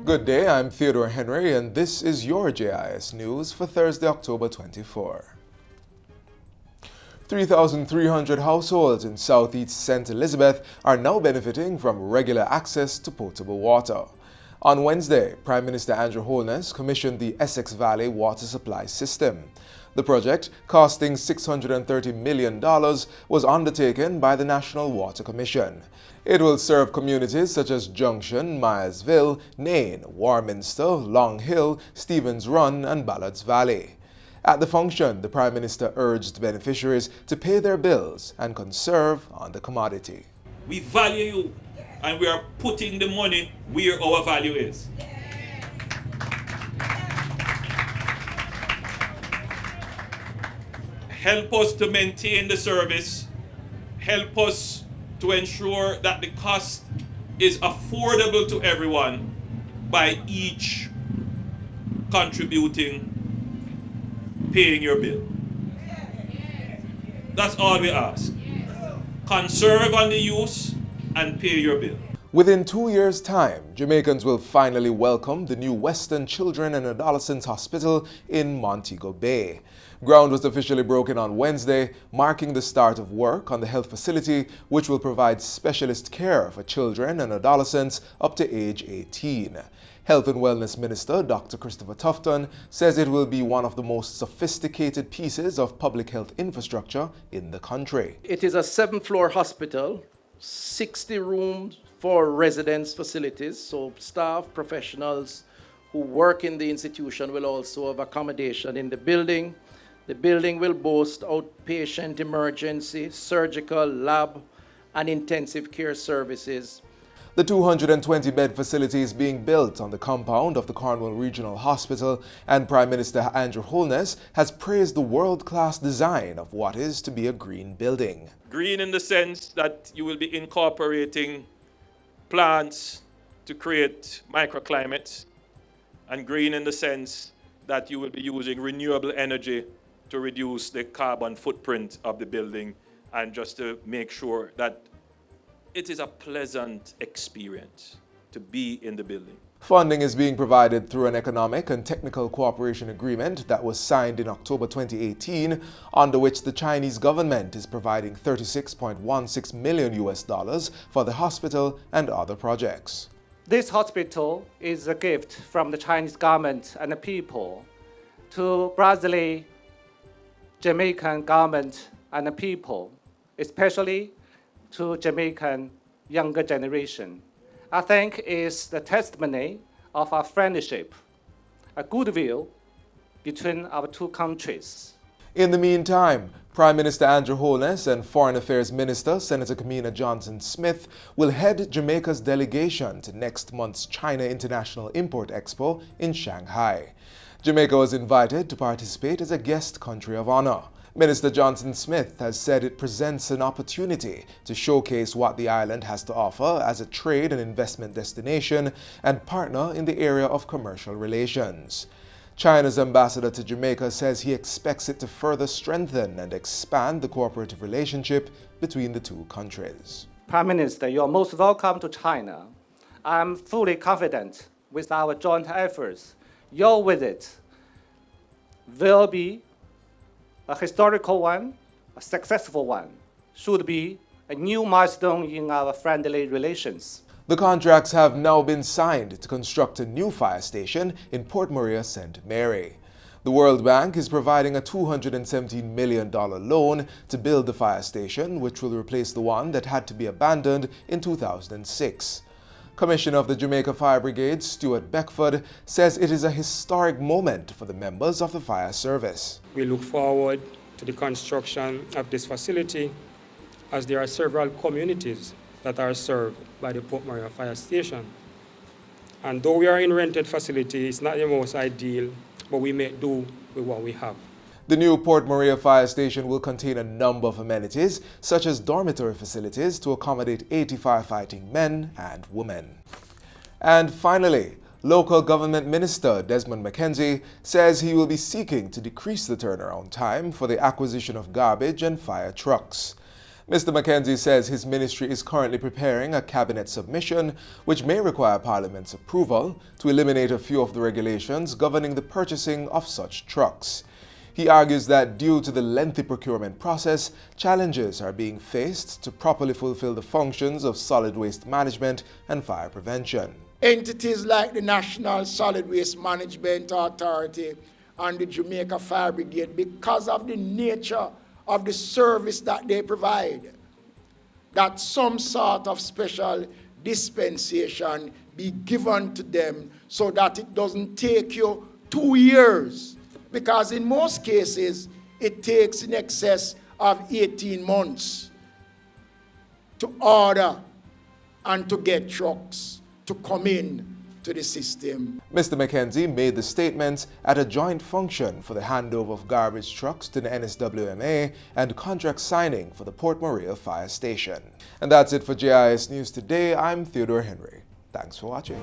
Good day, I'm Theodore Henry, and this is your JIS News for Thursday, October 24. 3,300 households in southeast St. Elizabeth are now benefiting from regular access to potable water. On Wednesday, Prime Minister Andrew Holness commissioned the Essex Valley Water Supply System. The project, costing $630 million, was undertaken by the National Water Commission. It will serve communities such as Junction, Myersville, Nain, Warminster, Long Hill, Stevens Run, and Ballards Valley. At the function, the Prime Minister urged beneficiaries to pay their bills and conserve on the commodity. We value you, and we are putting the money where our value is. Help us to maintain the service. Help us to ensure that the cost is affordable to everyone by each contributing, paying your bill. That's all we ask. Conserve on the use and pay your bill. Within 2 years' time, Jamaicans will finally welcome the new Western Children and Adolescents Hospital in Montego Bay. Ground was officially broken on Wednesday, marking the start of work on the health facility, which will provide specialist care for children and adolescents up to age 18. Health and Wellness Minister Dr. Christopher Tufton says it will be one of the most sophisticated pieces of public health infrastructure in the country. It is a 7-floor hospital, 60 rooms for residence facilities, so staff, professionals who work in the institution will also have accommodation in the building. The building will boast outpatient emergency, surgical, lab, and intensive care services. The 220-bed facility is being built on the compound of the Caenwood Regional Hospital, and Prime Minister Andrew Holness has praised the world-class design of what is to be a green building. Green in the sense that you will be incorporating plants to create microclimates, and green in the sense that you will be using renewable energy to reduce the carbon footprint of the building and just to make sure that it is a pleasant experience to be in the building. Funding is being provided through an economic and technical cooperation agreement that was signed in October 2018, under which the Chinese government is providing $36.16 million for the hospital and other projects. This hospital is a gift from the Chinese government and the people to Brazilian, Jamaican government and the people, especially to Jamaican younger generation. I think is the testimony of our friendship, a goodwill between our two countries. In the meantime, Prime Minister Andrew Holness and Foreign Affairs Minister Senator Kamina Johnson-Smith will head Jamaica's delegation to next month's China International Import Expo in Shanghai. Jamaica was invited to participate as a guest country of honor. Minister Johnson-Smith has said it presents an opportunity to showcase what the island has to offer as a trade and investment destination and partner in the area of commercial relations. China's ambassador to Jamaica says he expects it to further strengthen and expand the cooperative relationship between the two countries. Prime Minister, you are most welcome to China. I'm fully confident with our joint efforts. Your visit will be a historical one, a successful one, should be a new milestone in our friendly relations. The contracts have now been signed to construct a new fire station in Port Maria, St. Mary. The World Bank is providing a $217 million loan to build the fire station, which will replace the one that had to be abandoned in 2006. Commissioner of the Jamaica Fire Brigade, Stuart Beckford, says it is a historic moment for the members of the fire service. We look forward to the construction of this facility as there are several communities that are served by the Port Maria Fire Station. And though we are in a rented facility, it's not the most ideal, but we make do with what we have. The new Port Maria Fire Station will contain a number of amenities, such as dormitory facilities to accommodate 80 firefighting men and women. And finally, local government minister Desmond McKenzie says he will be seeking to decrease the turnaround time for the acquisition of garbage and fire trucks. Mr. McKenzie says his ministry is currently preparing a cabinet submission which may require Parliament's approval to eliminate a few of the regulations governing the purchasing of such trucks. He argues that due to the lengthy procurement process, challenges are being faced to properly fulfill the functions of solid waste management and fire prevention. Entities like the National Solid Waste Management Authority and the Jamaica Fire Brigade, because of the nature of the service that they provide, that some sort of special dispensation be given to them so that it doesn't take you 2 years, because in most cases it takes in excess of 18 months to order and to get trucks to come in to the system. Mr. McKenzie made the statements at a joint function for the handover of garbage trucks to the NSWMA and contract signing for the Port Maria Fire Station. And that's it for JIS News Today. I'm Theodore Henry. Thanks for watching.